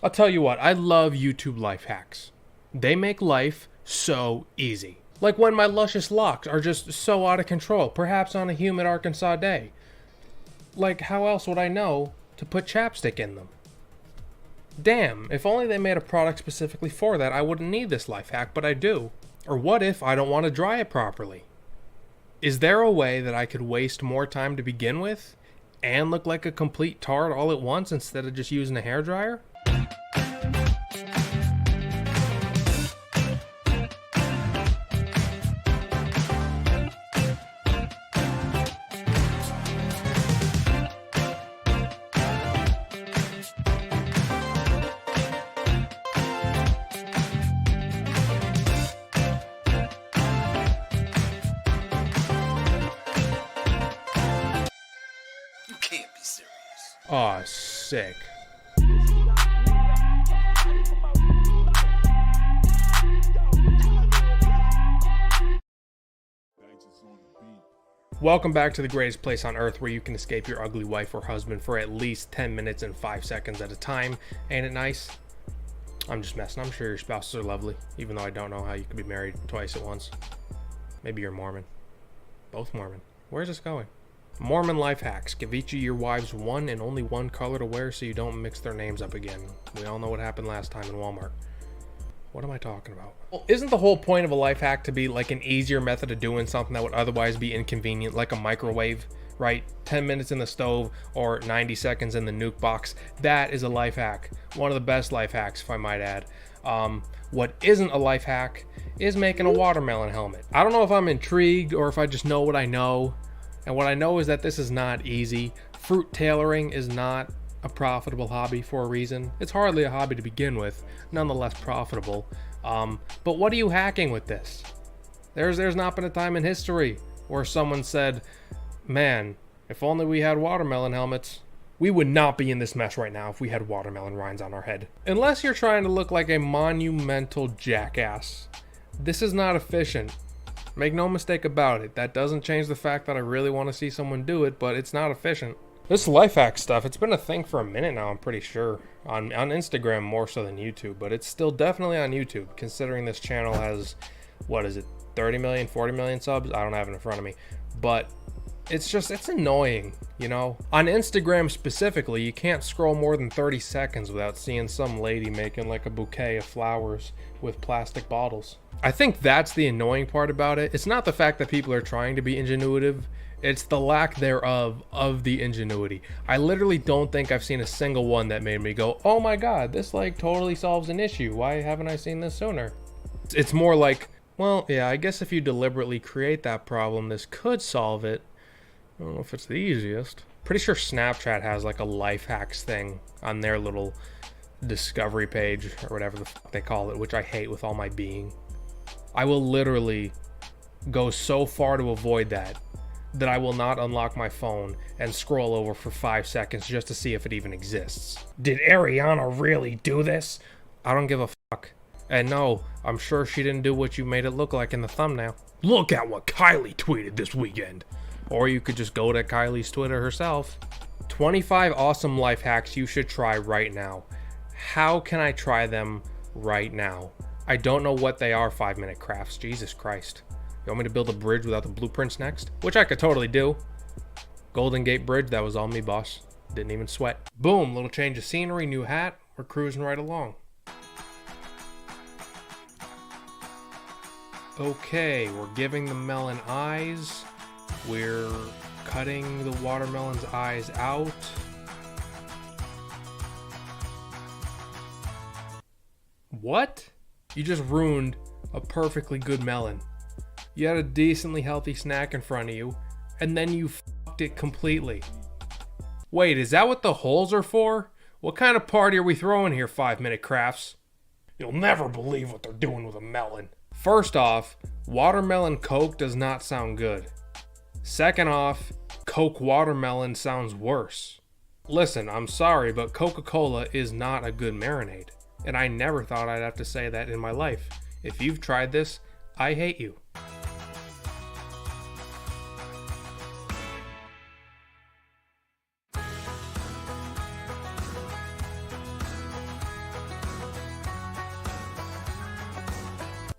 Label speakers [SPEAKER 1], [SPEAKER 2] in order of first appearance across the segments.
[SPEAKER 1] I'll tell you what, I love YouTube life hacks. They make life so easy. Like when my luscious locks are just so out of control, perhaps on a humid Arkansas day. Like, how else would I know to put chapstick in them? Damn, if only they made a product specifically for that, I wouldn't need this life hack, but I do. Or what if I don't want to dry it properly? Is there a way that I could waste more time to begin with and look like a complete tard all at once instead of just using a hairdryer? Aw, sick. Welcome back to the greatest place on earth where you can escape your ugly wife or husband for at least 10 minutes and 5 seconds at a time. Ain't it nice? I'm just messing. I'm sure your spouses are lovely, even though I don't know how you could be married twice at once. Maybe you're Mormon. Both Mormon. Where's this going? Mormon life hacks. Give each of your wives one and only one color to wear so you don't mix their names up again. We all know what happened last time in Walmart. What am I talking about? Well, isn't the whole point of a life hack to be like an easier method of doing something that would otherwise be inconvenient, like a microwave, right? 10 minutes in the stove or 90 seconds in the nuke box. That is a life hack. One of the best life hacks, if I might add. What isn't a life hack is making a watermelon helmet. I don't know if I'm intrigued or if I just know what I know. And what I know is that this is not easy. Fruit tailoring is not a profitable hobby for a reason. It's hardly a hobby to begin with, nonetheless profitable. But what are you hacking with this? There's not been a time in history where someone said, man, if only we had watermelon helmets. We would not be in this mess right now if we had watermelon rinds on our head. Unless you're trying to look like a monumental jackass. This is not efficient. Make no mistake about it. That doesn't change the fact that I really want to see someone do it, but it's not efficient. This life hack stuff, it's been a thing for a minute now, I'm pretty sure. On Instagram more so than YouTube, but it's still definitely on YouTube, considering this channel has, what is it, 30 million, 40 million subs? I don't have it in front of me. But it's annoying, you know? On Instagram specifically, you can't scroll more than 30 seconds without seeing some lady making like a bouquet of flowers with plastic bottles. I think that's the annoying part about it. It's not the fact that people are trying to be ingenuitive, it's the lack thereof of the ingenuity. I literally don't think I've seen a single one that made me go, oh my god, this like totally solves an issue. Why haven't I seen this sooner? It's more like, well, yeah, I guess if you deliberately create that problem, this could solve it. I don't know if it's the easiest. Pretty sure Snapchat has like a life hacks thing on their little discovery page or whatever the fuck they call it, which I hate with all my being. I will literally go so far to avoid that I will not unlock my phone and scroll over for 5 seconds just to see if it even exists. Did Ariana really do this? I don't give a fuck. And no, I'm sure she didn't do what you made it look like in the thumbnail. Look at what Kylie tweeted this weekend. Or you could just go to Kylie's Twitter herself. 25 awesome life hacks you should try right now. How can I try them right now? I don't know what they are, 5-minute crafts. Jesus Christ. You want me to build a bridge without the blueprints next? Which I could totally do. Golden Gate Bridge, that was all me, boss. Didn't even sweat. Boom, little change of scenery, new hat. We're cruising right along. Okay, we're giving the melon eyes. We're cutting the watermelon's eyes out. What? You just ruined a perfectly good melon. You had a decently healthy snack in front of you, and then you fucked it completely. Wait, is that what the holes are for? What kind of party are we throwing here, 5-minute crafts? You'll never believe what they're doing with a melon. First off, watermelon Coke does not sound good. Second off, Coke watermelon sounds worse. Listen, I'm sorry, but Coca-Cola is not a good marinade. And I never thought I'd have to say that in my life. If you've tried this, I hate you.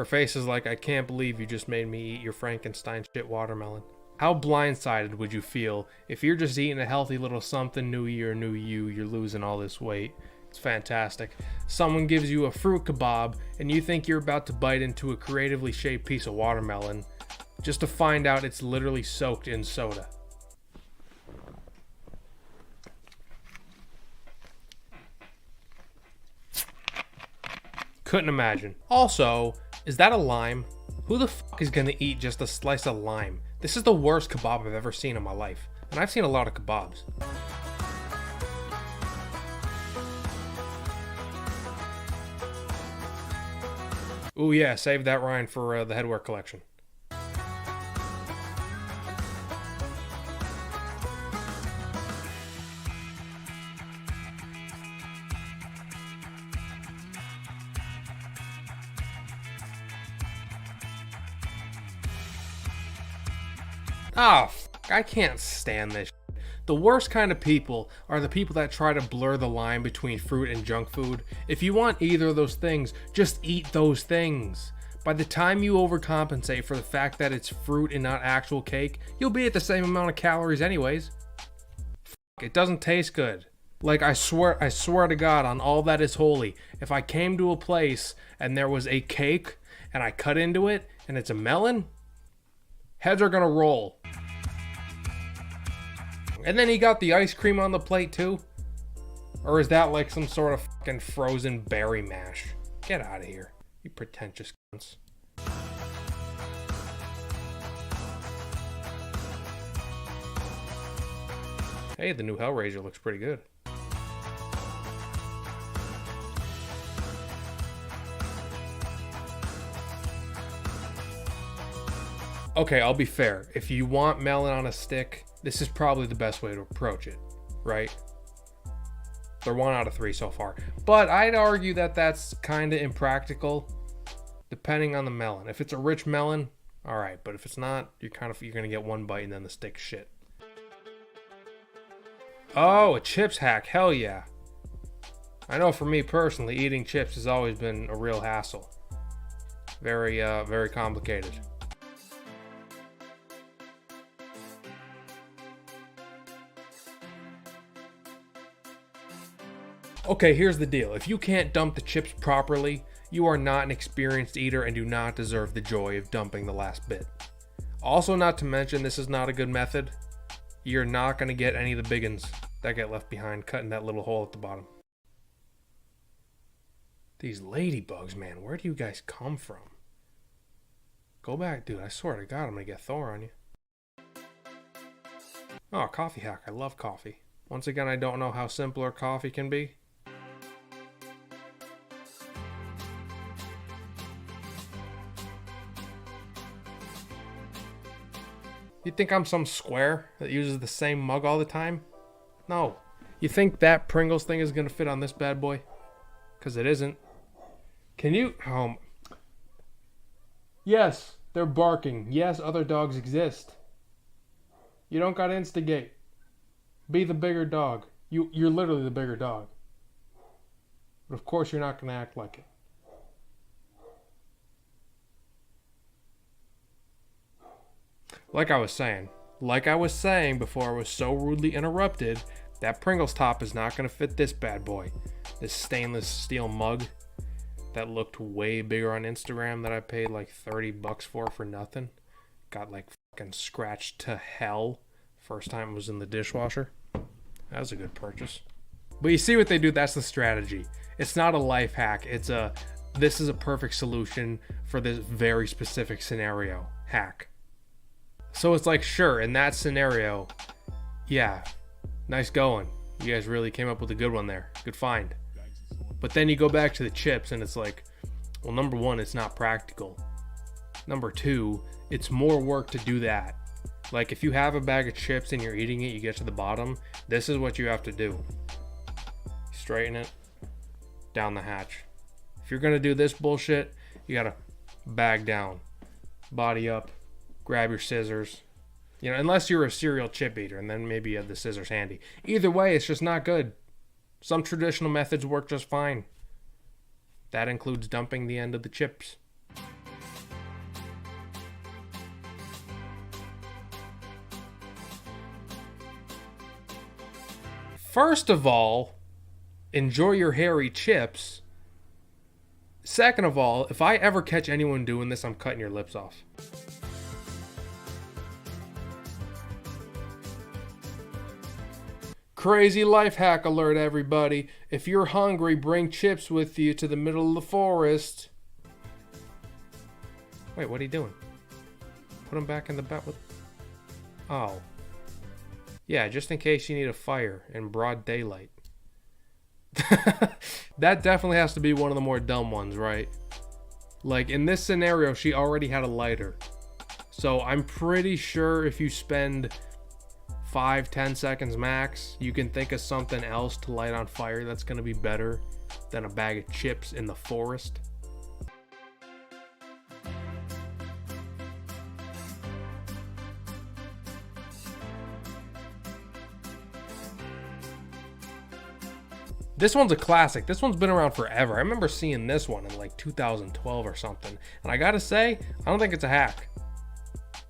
[SPEAKER 1] Her face is like, I can't believe you just made me eat your Frankenstein shit watermelon. How blindsided would you feel if you're just eating a healthy little something, new year, new you, you're losing all this weight? It's fantastic. Someone gives you a fruit kebab and you think you're about to bite into a creatively shaped piece of watermelon just to find out it's literally soaked in soda. Couldn't imagine. Also, is that a lime? Who the fuck is gonna eat just a slice of lime? This is the worst kebab I've ever seen in my life. And I've seen a lot of kebabs. Ooh yeah, save that rind for the headwear collection. Ah, I can't stand this shit. The worst kind of people are the people that try to blur the line between fruit and junk food. If you want either of those things, just eat those things. By the time you overcompensate for the fact that it's fruit and not actual cake, you'll be at the same amount of calories anyways. It doesn't taste good. Like, I swear to God on all that is holy, if I came to a place and there was a cake and I cut into it and it's a melon, heads are gonna roll. And then he got the ice cream on the plate too? Or is that like some sort of fucking frozen berry mash? Get out of here, you pretentious cunts. Hey, the new Hellraiser looks pretty good. Okay, I'll be fair. If you want melon on a stick, this is probably the best way to approach it, right? They're 1 out of 3 so far. But I'd argue that that's kind of impractical, depending on the melon. If it's a rich melon, all right. But if it's not, you're gonna get one bite and then the stick's shit. Oh, a chips hack, hell yeah. I know for me personally, eating chips has always been a real hassle. Very complicated. Okay, here's the deal. If you can't dump the chips properly, you are not an experienced eater and do not deserve the joy of dumping the last bit. Also, not to mention, this is not a good method. You're not going to get any of the big ones that get left behind cutting that little hole at the bottom. These ladybugs, man, where do you guys come from? Go back, dude. I swear to God, I'm going to get Thor on you. Oh, coffee hack. I love coffee. Once again, I don't know how simpler coffee can be. You think I'm some square that uses the same mug all the time? No. You think that Pringles thing is going to fit on this bad boy? Because it isn't. Can you... Yes, they're barking. Yes, other dogs exist. You don't got to instigate. Be the bigger dog. You're literally the bigger dog. But of course you're not going to act like it. Like I was saying before I was so rudely interrupted, that Pringles top is not going to fit this bad boy. This stainless steel mug that looked way bigger on Instagram that I paid like $30 for nothing. Got like fucking scratched to hell first time it was in the dishwasher. That was a good purchase. But you see what they do? That's the strategy. It's not a life hack. This is a perfect solution for this very specific scenario. Hack. So it's like, sure, in that scenario, yeah, nice going. You guys really came up with a good one there. Good find. But then you go back to the chips and it's like, well, number one, it's not practical. Number two, it's more work to do that. Like if you have a bag of chips and you're eating it, you get to the bottom, this is what you have to do. Straighten it down the hatch. If you're going to do this bullshit, you got to bag down, body up. Grab your scissors, unless you're a serial chip eater, and then maybe you have the scissors handy. Either way, it's just not good. Some traditional methods work just fine. That includes dumping the end of the chips. First of all, enjoy your hairy chips. Second of all, if I ever catch anyone doing this, I'm cutting your lips off. Crazy life hack alert, everybody. If you're hungry, bring chips with you to the middle of the forest. Wait, what are you doing? Put them back in the bed with... Oh. Yeah, just in case you need a fire in broad daylight. That definitely has to be one of the more dumb ones, right? Like, in this scenario, she already had a lighter. So I'm pretty sure if you spend 5-10 seconds max, you can think of something else to light on fire that's going to be better than a bag of chips in the forest. This one's a classic. This one's been around forever. I remember seeing this one in like 2012 or something. And I gotta say, I don't think it's a hack.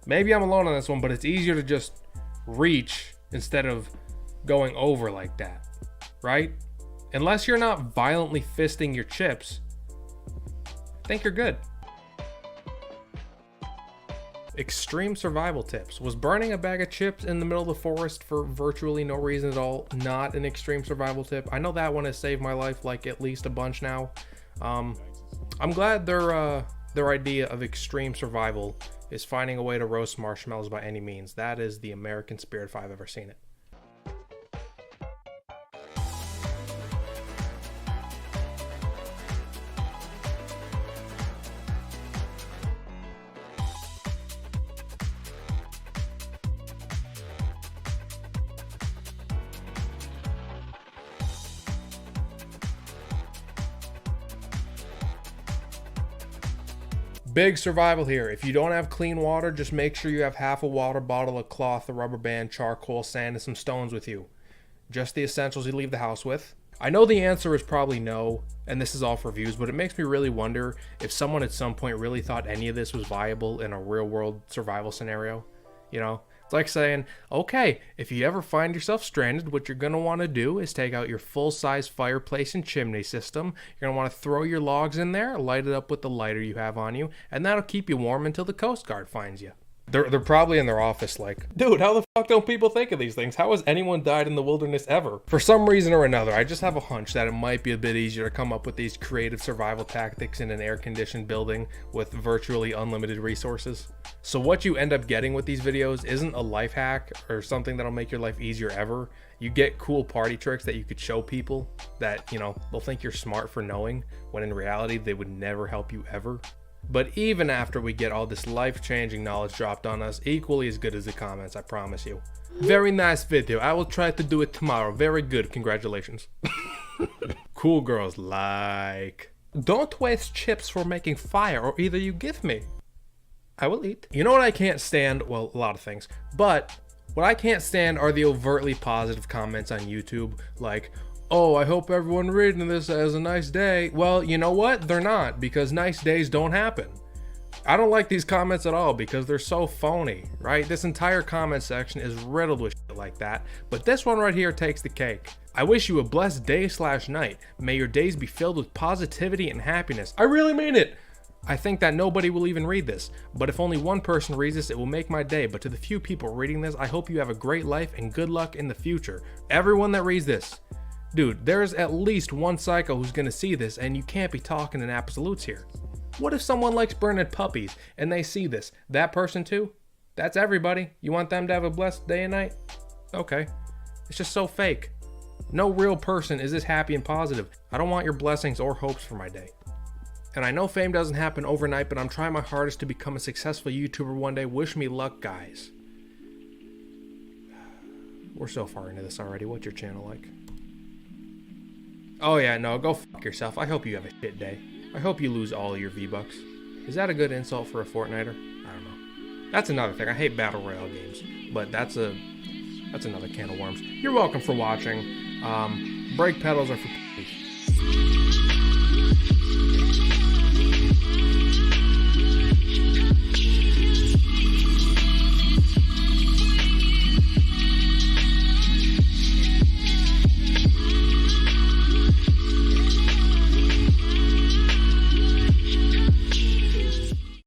[SPEAKER 1] Maybe I'm alone on this one, but it's easier to just reach instead of going over like that, right? Unless you're not violently fisting your chips, I think you're good. Extreme survival tips. Was burning a bag of chips in the middle of the forest for virtually no reason at all not an extreme survival tip? I know that one has saved my life like at least a bunch now. I'm glad their idea of extreme survival is finding a way to roast marshmallows by any means. That is the American spirit if I've ever seen it. Big survival here. If you don't have clean water, just make sure you have half a water bottle, a cloth, a rubber band, charcoal, sand, and some stones with you. Just the essentials you leave the house with. I know the answer is probably no, and this is all for views, but it makes me really wonder if someone at some point really thought any of this was viable in a real world survival scenario. You know? It's like saying, okay, if you ever find yourself stranded, what you're going to want to do is take out your full-size fireplace and chimney system. You're going to want to throw your logs in there, light it up with the lighter you have on you, and that'll keep you warm until the Coast Guard finds you. They're probably in their office like, dude, how the fuck don't people think of these things? How has anyone died in the wilderness ever? For some reason or another, I just have a hunch that it might be a bit easier to come up with these creative survival tactics in an air-conditioned building with virtually unlimited resources. So what you end up getting with these videos isn't a life hack or something that'll make your life easier ever. You get cool party tricks that you could show people that, you know, they'll think you're smart for knowing, when in reality they would never help you ever. But even after we get all this life-changing knowledge dropped on us, equally as good as the comments, I promise you. Very nice video. I will try to do it tomorrow. Very good. Congratulations. Cool girls like, don't waste chips for making fire, or either you give me. I will eat. You know what I can't stand? Well, a lot of things. But what I can't stand are the overtly positive comments on YouTube like, oh, I hope everyone reading this has a nice day. Well, you know what? They're not, because nice days don't happen. I don't like these comments at all because they're so phony, right? This entire comment section is riddled with shit like that, but this one right here takes the cake. I wish you a blessed day/night. May your days be filled with positivity and happiness. I really mean it. I think that nobody will even read this, but if only one person reads this, it will make my day. But to the few people reading this, I hope you have a great life and good luck in the future. Everyone that reads this. Dude, there's at least one psycho who's gonna see this, and you can't be talking in absolutes here. What if someone likes burning puppies and they see this? That person too? That's everybody. You want them to have a blessed day and night? Okay. It's just so fake. No real person is this happy and positive. I don't want your blessings or hopes for my day. And I know fame doesn't happen overnight, but I'm trying my hardest to become a successful YouTuber one day. Wish me luck, guys. We're so far into this already. What's your channel like? Oh yeah, no, go fuck yourself. I hope you have a shit day. I hope you lose all your V-Bucks. Is that a good insult for a Fortniter? I don't know. That's another thing. I hate Battle Royale games, but that's another can of worms. You're welcome for watching. Brake pedals are for